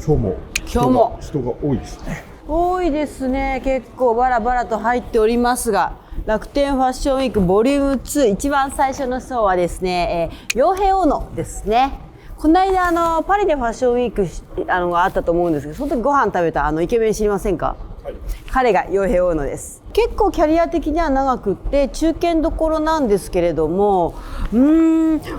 今日も人が多いですね。多いですね。結構バラバラと入っておりますが、楽天ファッションウィークボリューム2、一番最初の層はですね、傭兵オノですね。この間パリでファッションウィークがあったと思うんですけど、その時ご飯食べたイケメン知りませんか？はい、彼が傭兵オノです。結構キャリア的には長くって中堅どころなんですけれども、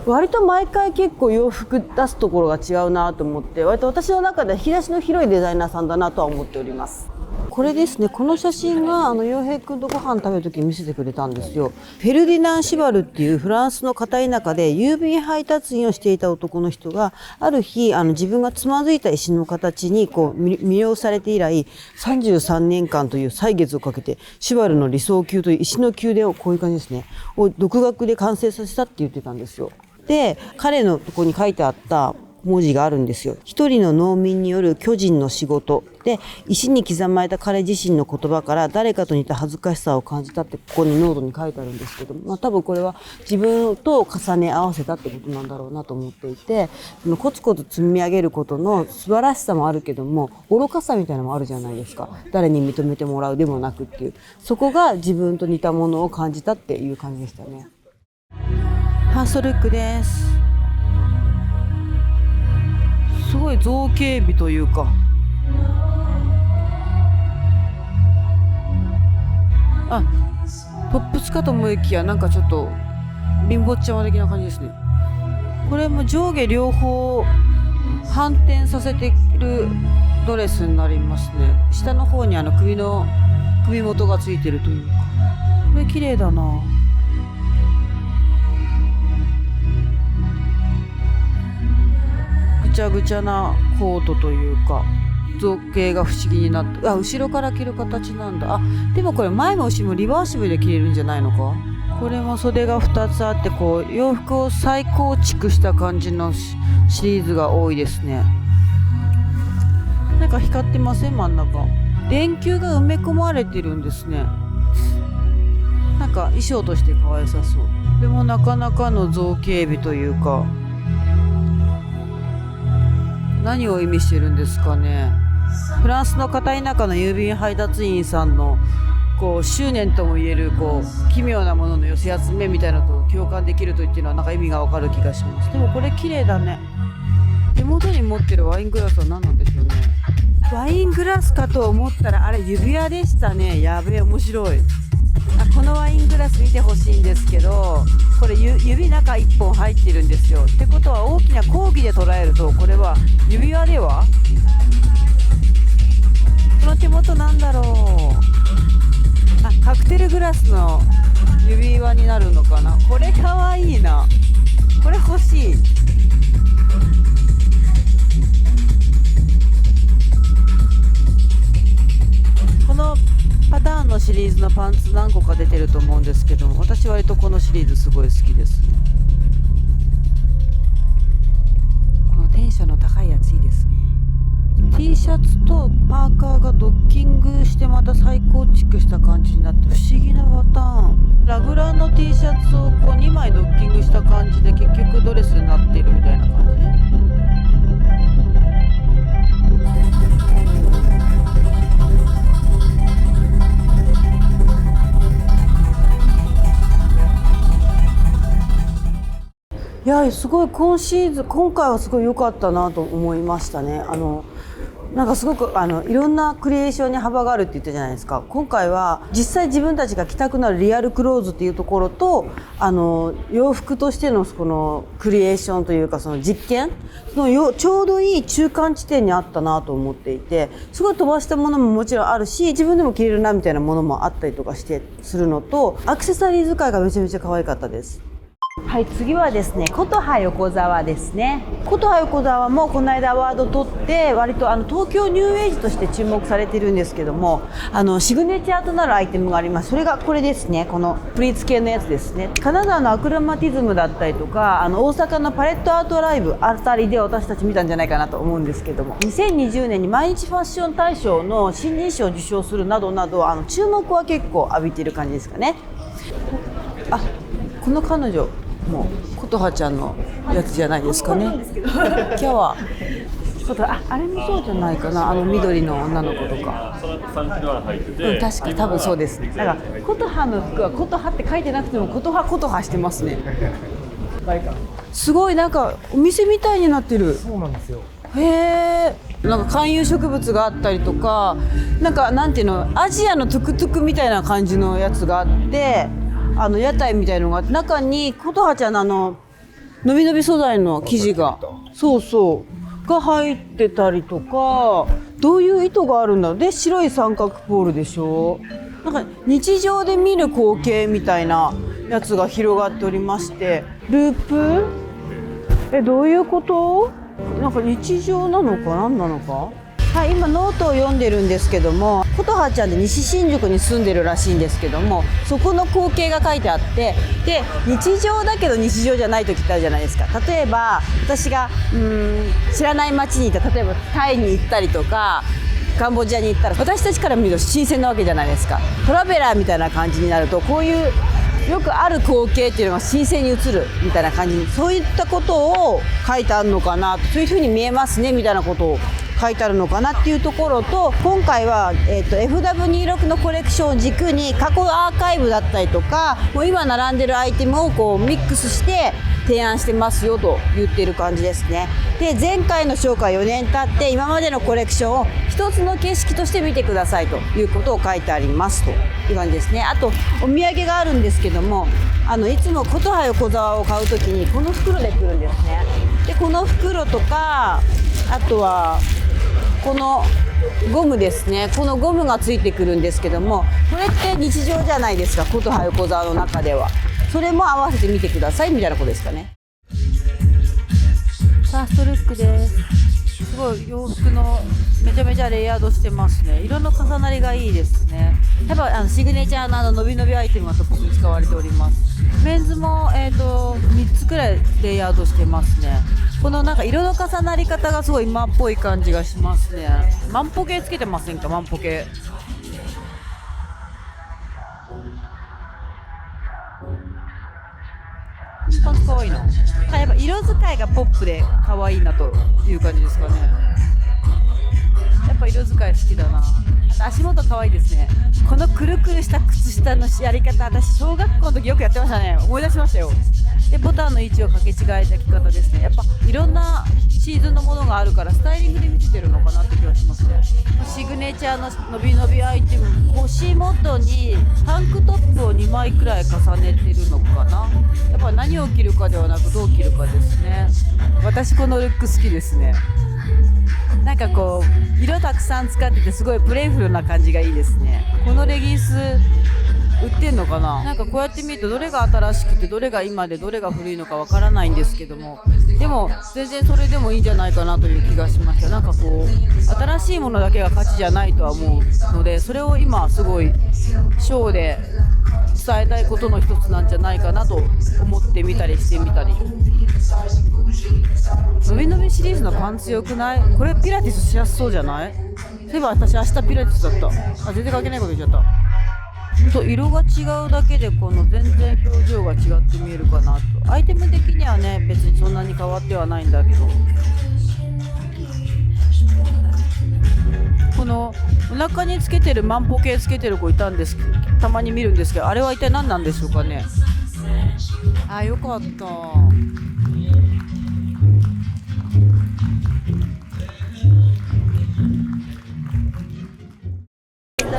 割と毎回結構洋服出すところが違うなと思って、割と私の中で引き出しの広いデザイナーさんだなとは思っております。これですね、この写真が洋平君とご飯食べる時に見せてくれたんですよ。フェルディナン・シバルっていうフランスの片田舎で郵便配達員をしていた男の人が、ある日自分がつまずいた石の形に魅了されて以来33年間という歳月をかけてシバルの理想宮という石の宮殿を、こういう感じですね、を独学で完成させたって言ってたんですよ。で、彼のとこに書いてあった文字があるんですよ。一人の農民による巨人の仕事で、石に刻まれた彼自身の言葉から誰かと似た恥ずかしさを感じたって、ここにノートに書いてあるんですけど、多分これは自分と重ね合わせたってことなんだろうなと思っていて、コツコツ積み上げることの素晴らしさもあるけども、愚かさみたいなのもあるじゃないですか。誰に認めてもらうでもなくっていう、そこが自分と似たものを感じたっていう感じでしたね。ファーストルックです。すごい造形美というか、トップスかと思いきや、なんかちょっと貧乏ちゃま的な感じですね。これも上下両方反転させているドレスになりますね。下の方に首元がついてるというか、これ綺麗だな。ぐちゃぐちゃなコートというか、造形が不思議になって、後ろから着る形なんだ。でもこれ前も後ろもリバーシブルで着れるんじゃないのか。これも袖が2つあって、洋服を再構築した感じのシリーズが多いですね。なんか光ってません？真ん中電球が埋め込まれてるんですね。なんか衣装として可愛さそう。でもなかなかの造形美というか、何を意味してるんですかね。フランスの片田舎の郵便配達員さんの執念ともいえる奇妙なものの寄せ集めみたいなのと共感できると言っていうのはなんか意味がわかる気がします。でもこれ綺麗だね。手元に持ってるワイングラスは何なんでしょうね。ワイングラスかと思ったら、あれ指輪でしたね。やべえ、面白い。このワイングラス見てほしいんですけど、これ指中1本入ってるんですよ。ってことは大きな工具で捉えると、これは指輪では、この手元なんだろう。カクテルグラスの指輪になるのかな。これかわいいな。これ欲しい。このパターンのシリーズのパンツ何個か出てると思うんですけども、私割とこのシリーズすごい好きですね。このテンションの高いやついいですね。T シャツとパーカーがドッキングしてまた再構築した感じになって、不思議なパターン。ラグランの T シャツを2枚ドッキングした感じで、結局ドレスになっているみたいな感じ。いや、すごい今回はすごい良かったなと思いましたね。なんかすごくいろんなクリエーションに幅があるって言ったじゃないですか。今回は実際自分たちが着たくなるリアルクローズっていうところと、洋服としてのこのクリエーションというか、その実験のちょうどいい中間地点にあったなと思っていて、すごい飛ばしたものももちろんあるし、自分でも着れるなみたいなものもあったりとかするのと、アクセサリー使いがめちゃめちゃ可愛かったです。はい、次はですね、琴葉横澤ですね。琴葉横澤もこの間アワード取って、割と東京ニューエイジとして注目されているんですけども、シグネチャーとなるアイテムがあります。それがこれですね。このプリーツ系のやつですね。金沢のアクロマティズムだったりとか、大阪のパレットアートライブあたりで私たち見たんじゃないかなと思うんですけども、2020年に毎日ファッション大賞の新人賞を受賞するなどなど、注目は結構浴びている感じですかね。この彼女もう琴葉ちゃんのやつじゃないですかね。今日はあれもそうじゃないかな、緑の女の子とか。3キロ入ってて、確か多分そうですね。だから琴葉の服は琴葉って書いてなくても琴葉してますね。すごいなんかお店みたいになってる。そうなんですよ。へえ。なんか観葉植物があったりとか、なんていうの、アジアのトゥクトゥクみたいな感じのやつがあって、屋台みたいのがあって、中に琴葉ちゃんの伸び伸び素材の生地が、が入ってたりとか、どういう意図があるんだろう。で、白い三角ポールでしょ。なんか日常で見る光景みたいなやつが広がっておりまして、ループ？どういうこと？なんか日常なのか何なのか。はい、今ノートを読んでるんですけども、琴葉ちゃんで西新宿に住んでるらしいんですけども、そこの光景が書いてあって、で日常だけど日常じゃない時ってあるじゃないですか。例えば私が知らない街に行った、例えばタイに行ったりとかカンボジアに行ったら、私たちから見ると新鮮なわけじゃないですか。トラベラーみたいな感じになると、こういうよくある光景っていうのが新鮮に映るみたいな感じに、そういったことを書いてあるのかな、そういうふうに見えますねみたいなことを書いてあるのかなっていうところと、今回は、FW26 のコレクションを軸に過去アーカイブだったりとか、もう今並んでるアイテムをこうミックスして提案してますよと言っている感じですね。で、前回の紹介4年経って今までのコレクションを一つの景色として見てくださいということを書いてありますという感じですね。あとお土産があるんですけども、いつも琴葉横澤を買うときにこの袋で来るんですね。でこの袋とか、あとはこのゴムですね。このゴムがついてくるんですけども、これって日常じゃないですか、琴葉横澤の中では。それも合わせてみてくださいみたいなことですかね。ファーストルックです。すごい洋服のめちゃめちゃレイヤードしてますね。色の重なりがいいですね。やっぱシグネチャーの伸び伸びアイテムがトップに使われております。メンズも3つくらいレイヤードしてますね。このなんか色の重なり方がすごい今っぽい感じがしますね。万歩計つけてませんか、万歩計。パンツ可愛いな。やっぱ色使いがポップで可愛いなという感じですかね。やっぱ色使い好きだな。あと足元可愛いですね。このくるくるした靴下のやり方、私小学校の時よくやってましたね。思い出しましたよ。でボタンの位置を掛け違えた着方ですね。やっぱいろんなシーズンのものがあるからスタイリングで見せてるのかなって気がしますね。シグネチャーの伸び伸びアイテム、腰元にタンクトップを2枚くらい重ねてるのかな。やっぱ何を着るかではなくどう着るかですね。私このルック好きですね。なんかこう色たくさん使っててすごいプレイフルな感じがいいですね。このレギンス売ってんのかな。なんかこうやって見るとどれが新しくてどれが今でどれが古いのかわからないんですけども、でも全然それでもいいんじゃないかなという気がしました。なんかこう新しいものだけが価値じゃないとは思うので、それを今すごいショーで伝えたいことの一つなんじゃないかなと思ってみたりしてみたり。伸び伸びシリーズのパンツ良くない？これピラティスしやすそうじゃない？そういえば私明日ピラティスだった。全然関係ないこと言っちゃった。色が違うだけでこの全然表情が違って見えるかなと。アイテム的にはね別にそんなに変わってはないんだけど、このお腹につけてる万歩計つけてる子いたんです。たまに見るんですけど、あれは一体何なんでしょうかね。よかった。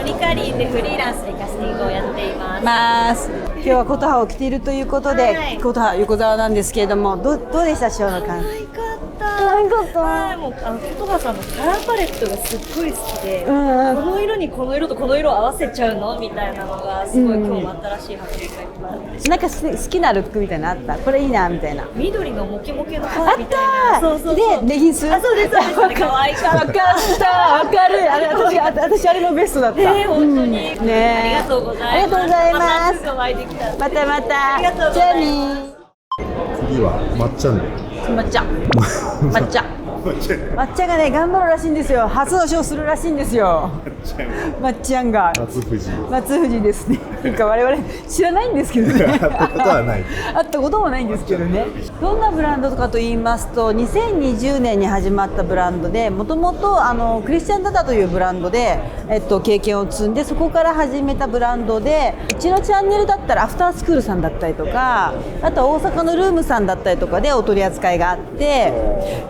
リカリンでフリーランスでキャスティングをやっています。今日は琴葉を着ているということで、はい、琴葉横澤なんですけれども、どうでしたショーの感じ？可愛かった。はい、もう琴葉さんのカラーパレットがすっごい好きで、この色にこの色とこの色を合わせちゃうのみたいなのがすごい今日も新しい発見がいっぱいあって、なんか好きなルックみたいなのあった？これいいなみたいな。緑のモケモケのあったー。でレギンス。そうですそうです。可愛かった。わかる。私あれのベストだった。本当に。ね。ありがとうございます。また。ありがとうございます。じゃあね。次は抹茶ね。抹茶。まっちゃんがね頑張るらしいんですよ。初の賞するらしいんですよ。まっちゃんが松藤。松藤ですね。なんか我々知らないんですけどね。会ったことはない。会ったこともないんですけどね。どんなブランドかと言いますと、2020年に始まったブランドで、もともとクリスチャンダダというブランドで、経験を積んで、そこから始めたブランドで、うちのチャンネルだったらアフタースクールさんだったりとか、あとは大阪のルームさんだったりとかでお取り扱いがあって、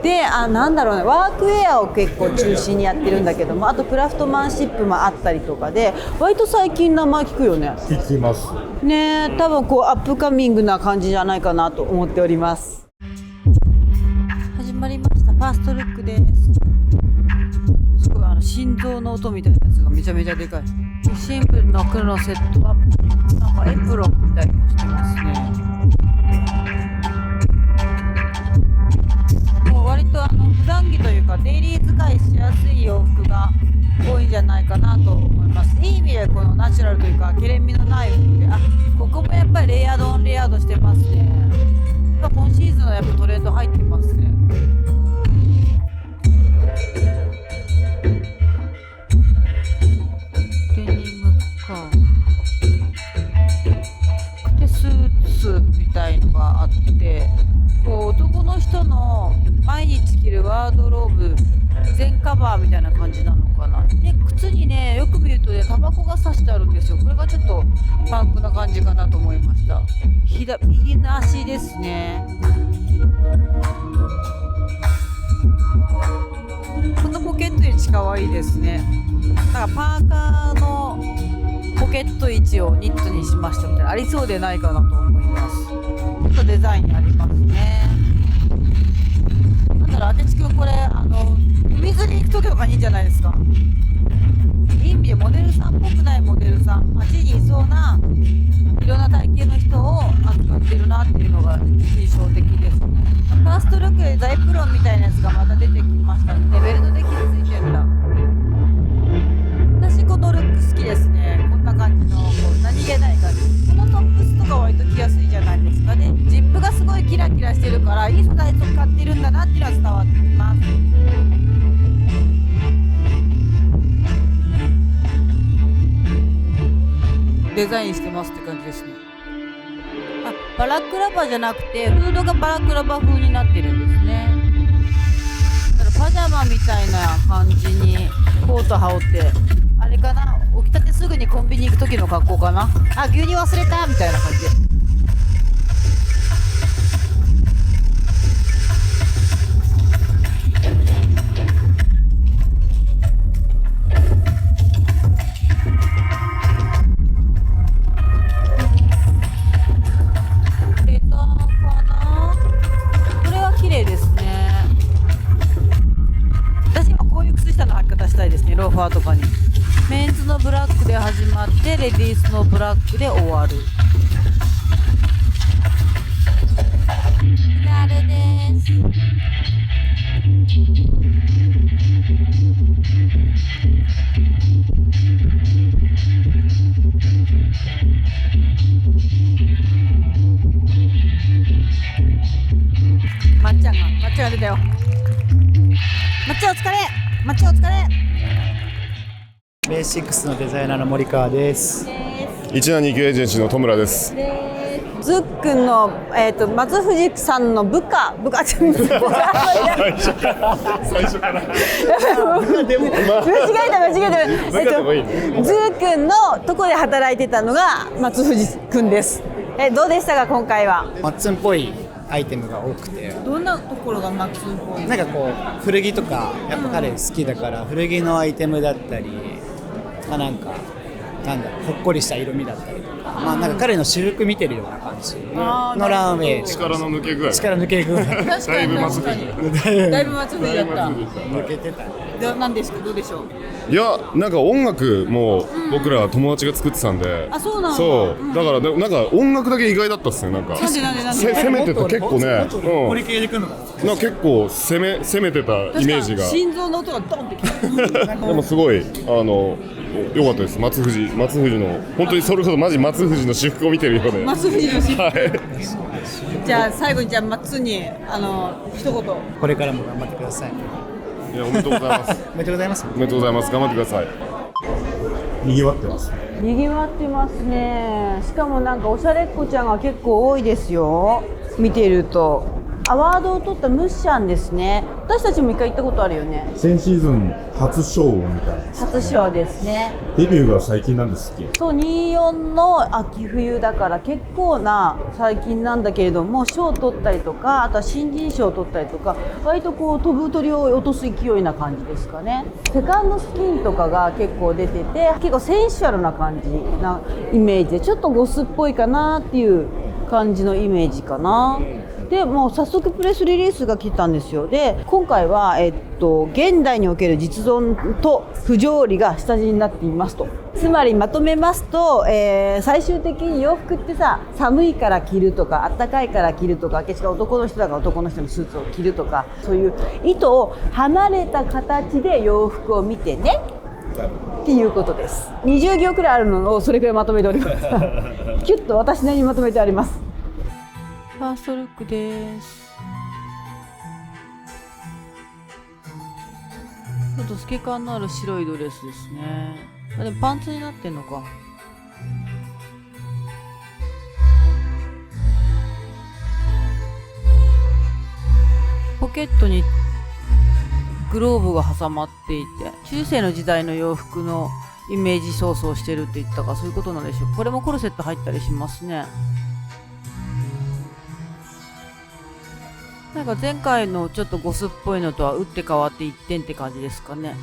でなんだろうね、ワークウェアを結構中心にやってるんだけども、あとクラフトマンシップもあったりとかで、割と最近名前聞くよね。聞きます。ねえ、多分こうアップカミングな感じじゃないかなと思っております。始まりました。ファーストルックです。すごい心臓の音みたいなやつがめちゃめちゃでかい。シンプルな黒のセットアップ、なんかエプロンみたいにもしてますね。もう割と普段着というかデイリー使いしやすい洋服が多いんじゃないかなと思います。いい意味でこのナチュラルというかケレン味のない服で、ここもやっぱりレイヤードオンレイヤードしてますね。今シーズンのやっぱトレンド入ってますね。デニムか。でスーツみたいのがあって、こう男の人の毎日着るワードローブ全カバーみたいな感じなのかな。で靴にねよく見るとねタバコが刺してあるんですよ。これがちょっとパンクな感じかなと思いました。右の足ですね。このポケット位置かわいいですね。なんかパーカーのポケット位置をニットにしましたみたいな、ありそうでないかなと思います。ちょっとデザインありますね。なんだろう、あてちくんこれ海釣り行く時とかにいいんじゃないですか。いい意味でモデルさんっぽくないモデルさん、街にいそうないろんな体型の人を扱ってるなっていうのが印象的ですね。ファーストルックでザイプロンみたいなやつがまた出てきましたね。ベルトで傷ついてるんだ。私このルック好きですね。こんな感じのこう何気ない感じ。このトップスとか割と着やすいじゃないですかね。ジップがすごいキラキラしてるからいい素材使ってるんだなっていうのは伝わってきます。デザインしてますって感じですね。バラクラバじゃなくてフードがバラクラバ風になってるんですね。だからパジャマみたいな感じにコート羽織って、あれかな、起きたてすぐにコンビニ行く時の格好かな。牛乳忘れたみたいな感じで。ローファーとかにメンズのブラックで始まってレディースのブラックで終わる。あれです。まっちゃんが出たよ。まっちゃんお疲れ。まっちゃんお疲れ。ベーシックスのデザイナーの森川です。1729エージェンシーの戸村です。ズックンの、松藤さんの部下最初から間違えた、ズックンのとこで働いてたのが松藤くんです。どうでしたか今回は。マッツンっぽいアイテムが多くて、どんなところがマッツンっぽい。なんかこう古着とかやっぱ彼好きだから、古着のアイテムだったり、なんかなんだろう、ほっこりした色味だったりとか、なんか彼の私服見てるような感じのランウェイ、力の抜け具合だいぶ松藤だった。抜けてた。何ですか、どうでしょう。いや、なんか音楽も僕ら友達が作ってたんで、そうなんだ。そうだからなんか音楽だけ意外だったっすね。なんか攻めてた、結構ね、森系で来るのかな。なんか結構攻めてたイメージが。心臓の音がドンってきてでもすごい良かったです。松藤の本当にそれこそマジ松藤の私服を見てるようで。松藤の私服、はい。じゃあ最後にじゃあ松に一言。これからも頑張ってください。いやおめでとうございます。おめでとうございます。おめでとうございます。頑張ってください。賑わってます。賑わってますね。しかもなんかおしゃれっ子ちゃんが結構多いですよ。見ているとアワードを取ったムッシャンですね。私たちも一回行ったことあるよね。先シーズン初ショーみたいな。初ショーですね。デビューが最近なんですっけ？そう、24の秋冬だから結構な最近なんだけれども、賞を取ったりとか、あとは新人賞を取ったりとか、割とこう飛ぶ鳥を落とす勢いな感じですかね。セカンドスキンとかが結構出てて、結構センシュアルな感じなイメージで、ちょっとゴスっぽいかなっていう感じのイメージかな。でもう早速プレスリリースが来たんですよ。で今回は、現代における実存と不条理が下地になっていますと。つまりまとめますと、最終的に洋服ってさ、寒いから着るとか暖かいから着るとか、決して男の人だから男の人のスーツを着るとか、そういう意図を離れた形で洋服を見てねっていうことです。20行くらいあるのをそれくらいまとめておりますキュッと私なりにまとめてあります。ファーストルックです。ちょっと透け感のある白いドレスですね。あ、でもパンツになってんのか。ポケットにグローブが挟まっていて、中世の時代の洋服のイメージ想像してるって言ったか、そういうことなんでしょう。これもコルセット入ったりしますね。なんか前回のちょっとゴスっぽいのとは打って変わって一点って感じですかね。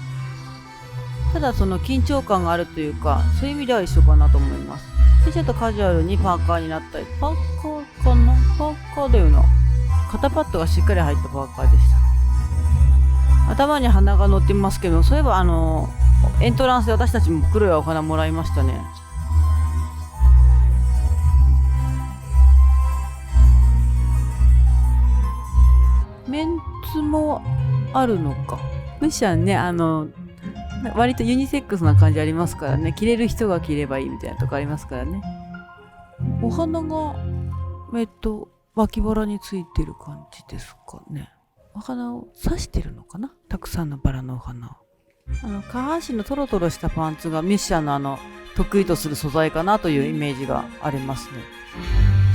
ただその緊張感があるというか、そういう意味では一緒かなと思います。でちょっとカジュアルにパーカーになったり、パーカーかな、パーカーだよな。肩パッドがしっかり入ったパーカーでした。頭に花が乗ってますけど、そういえばエントランスで私たちも黒いお花もらいましたね。メンツもあるのか。ムシャンね、割とユニセックスな感じありますからね。着れる人が着ればいいみたいなとこありますからね。お花が脇腹についてる感じですかね。お花を刺してるのかな、たくさんのバラのお花を。下半身のトロトロしたパンツがミッシャンの得意とする素材かなというイメージがありますね。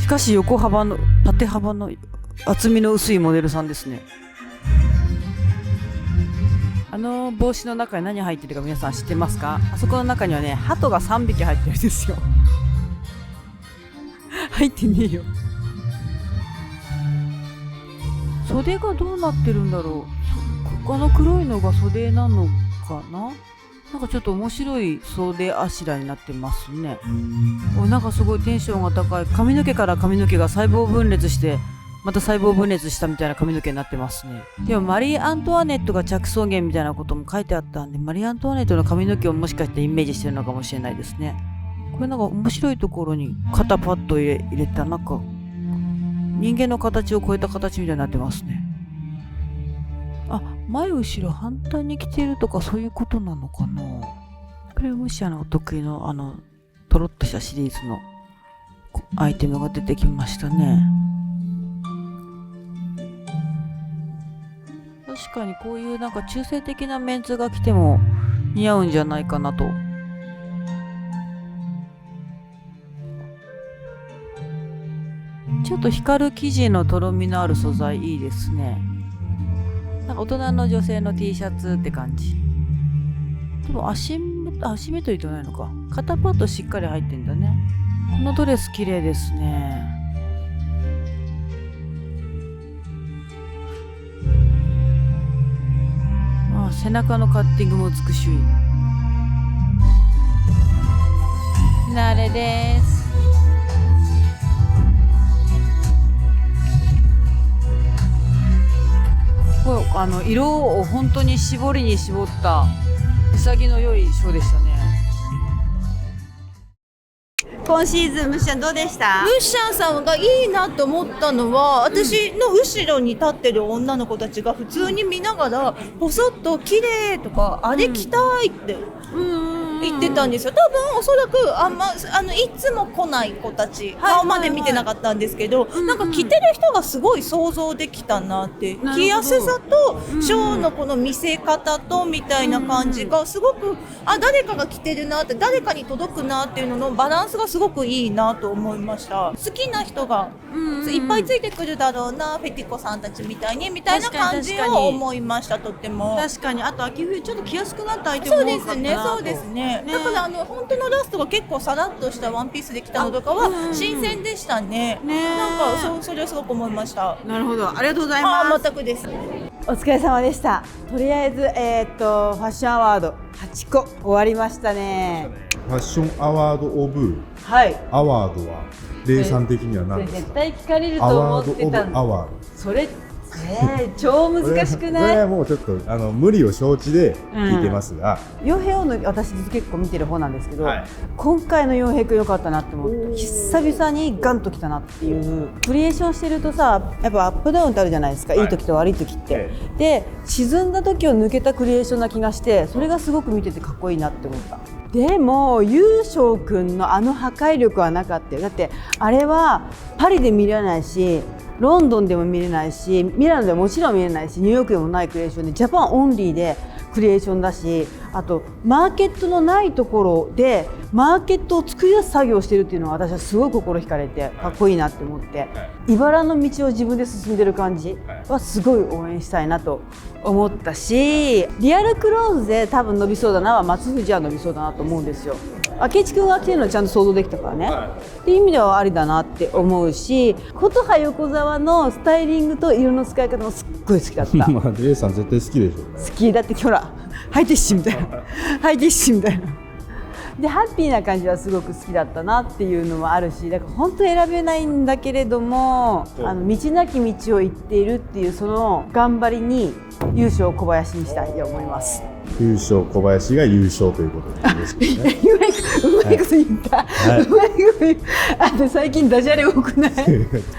しかし横幅の縦幅の厚みの薄いモデルさんですね。帽子の中に何入ってるか皆さん知ってますか？あそこの中にはね、鳩が3匹入ってるんですよ入ってねえよ。袖がどうなってるんだろう。黒いのが袖なのかな。なんかちょっと面白い袖あしらになってますね。なんかすごいテンションが高い。髪の毛から髪の毛が細胞分裂してまた細胞分裂したみたいな髪の毛になってますね。でもマリー・アントワネットが着想源みたいなことも書いてあったんで、マリー・アントワネットの髪の毛をもしかしてイメージしてるのかもしれないですね。これなんか面白いところに肩パッド入れた、なんか人間の形を超えた形みたいになってますね。あ、前後ろ反対に着てるとかそういうことなのかな。これムシャのお得意のトロッとしたシリーズのアイテムが出てきましたね。確かにこういうなんか中性的なメンツが着ても似合うんじゃないかなと。ちょっと光る生地のとろみのある素材いいですね。なんか大人の女性の T シャツって感じ。でも足目とりとないのか。肩パッドしっかり入ってんだね。このドレス綺麗ですね。背中のカッティングも美しい。慣れです。これ色を本当に絞りに絞った潔の良いショーでしたね。今シーズンムッシャンどうでした？ムッシャンさんがいいなと思ったのは、私の後ろに立ってる女の子たちが普通に見ながらポソッと綺麗とか、あれ着たいって行ってたんですよ。多分おそらくいつも来ない子たち、顔まで見てなかったんですけど、なんか着てる人がすごい想像できたなって、着やすさとショーのこの見せ方とみたいな感じがすごく、誰かが着てるなって、誰かに届くなっていうののバランスがすごくいいなと思いました。好きな人がいっぱいついてくるだろうな、フェティコさんたちみたいにみたいな感じを思いました。とっても確かに。あと秋冬ちょっと着やすくなったアイテムも多かったなと。そうですね。だから本当のラストが結構さらっとしたワンピースできたのとかは新鮮でしたね。なんかそれはすごく思いました。なるほど、ありがとうございます。全くです。お疲れ様でした。とりあえずファッションアワード8個終わりましたね。ファッションアワードオブはい。アワードはレイさん的には何ですか？絶対聞かれるとア思ワードオブってたんで。アワード。それ超難しくこれない？はもうちょっと無理を承知で聞いてますが、洋平の私結構見てる方なんですけど、はい今回の洋平くん良かったなって思って、久々にガンときたなっていう。クリエーションしてるとさ、やっぱアップダウンってあるじゃないですか、いい時と悪い時って、で沈んだ時を抜けたクリエーションな気がして、それがすごく見ててかっこいいなって思った。でも優勝くんの破壊力はなかったよ。だってあれはパリで見れないし、ロンドンでも見れないし、ミラノでももちろん見れないし、ニューヨークでもないクリエーションで、ジャパンオンリーでクリエーションだし、あとマーケットのないところでマーケットを作り出す作業をしてるっていうのは、私はすごい心惹かれてかっこいいなって思って、茨の道を自分で進んでる感じはすごい応援したいなと思ったし、リアルクローズで多分伸びそうだなは松藤は伸びそうだなと思うんですよ。明智くんが着てるのはちゃんと想像できたからね、っていう意味ではありだなって思うし、琴葉横澤のスタイリングと色の使い方もすっごい好きだったまあレイさん絶対好きでしょ。好きだって、ほらハイティッシュみたいなハイティッシュみたいなで、ハッピーな感じはすごく好きだったなっていうのもあるし、だから本当選べないんだけれども、道なき道を行っているっていうその頑張りに優勝を小林にしたいと思います。優勝小林が優勝ということでよろしいですね。うまいこと言った、うまいこと言った。あと最近ダジャレ多くない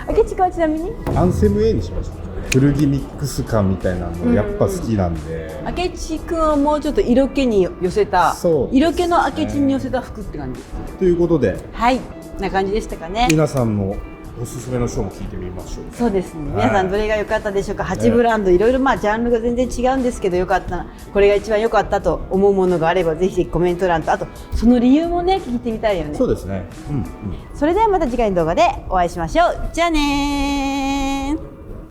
明智くんはちなみにアンセム A にしました。古着ミックス感みたいなのやっぱ好きなんで、明智くんはもうちょっと色気に寄せた、そう色気の明智に寄せた服って感じ。ということではいな感じでしたかね。皆さんのおすすめのショーも聞いてみましょう。そうですね、皆さんどれが良かったでしょうか。8ブランドいろいろジャンルが全然違うんですけど、良かったな、これが一番良かったと思うものがあればぜひぜひコメント欄と、あとその理由もね聞いてみたいよね。そうですね。それではまた次回の動画でお会いしましょう。じゃあねー。